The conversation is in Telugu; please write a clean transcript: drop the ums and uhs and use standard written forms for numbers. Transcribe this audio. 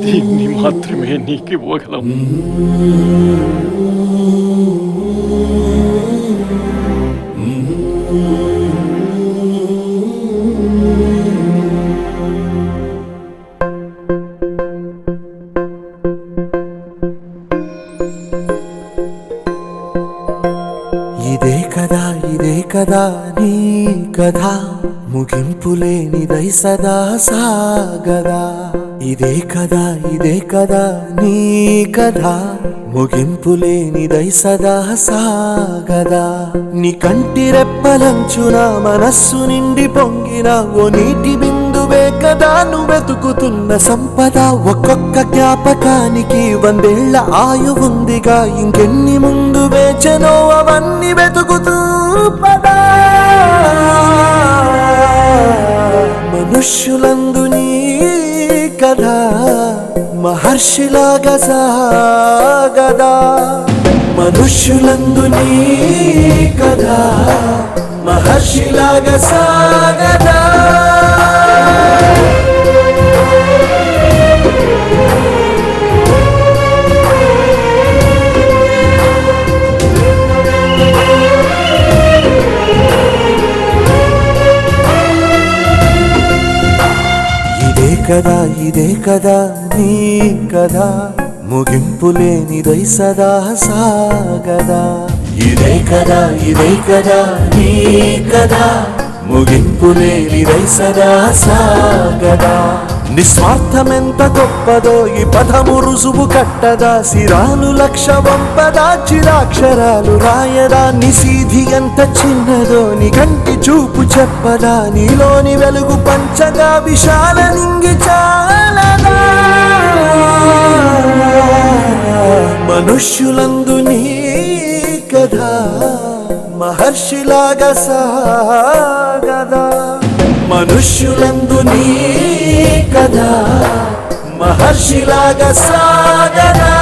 దీన్ని మాత్రమే నీకివ్వగలం. ఇదే కదా నీ కథ ముగింపులేనిదై సదా సాగదా. ఇదే కదా నీ కథ ముగింపులేనిదై సదా సాగదా. నీ కంటి రెప్పలంచున మనస్సు నిండి పొంగిన ఓ నీటి బిందువే కదా నువ్వెతుకుతున్న సంపద. ఒక్కొక్క జ్ఞాపకానికి 100 ఏళ్ల ఆయువుందిగా, ఇంకెన్ని ముందు వేచనో అవన్నీ వెతుకుతూ పదా. మనుష్యులందు నీ కథ మహర్షిలాగా సాగదా. మనుష్యులందు నీ కథ మహర్షిలాగా సాగదా. ఇదే కదా నీ కథ ముగింపులేనిదై సదా సాగదా. ఇదే కదా నీ కథ ముగింపులేనిదై సదా సాగదా. నిస్వార్థమెంత గొప్పదో ఈ పదము రుజువు కట్టదా. సిరాలు 1,00,000 వంపదా, చిరాక్షరాలు రాయదా. నిశీధి ఎంత చిన్నదో నీ కంటి చూపు చెప్పదా. నీలోని వెలుగు పంచగా విశాల నింగి చాలదా. మనుష్యులందు నీ కథ మహర్షిలాగా సాగదా. మనుష్యులందు నీ కథ మహర్షిలాగా సాగదా.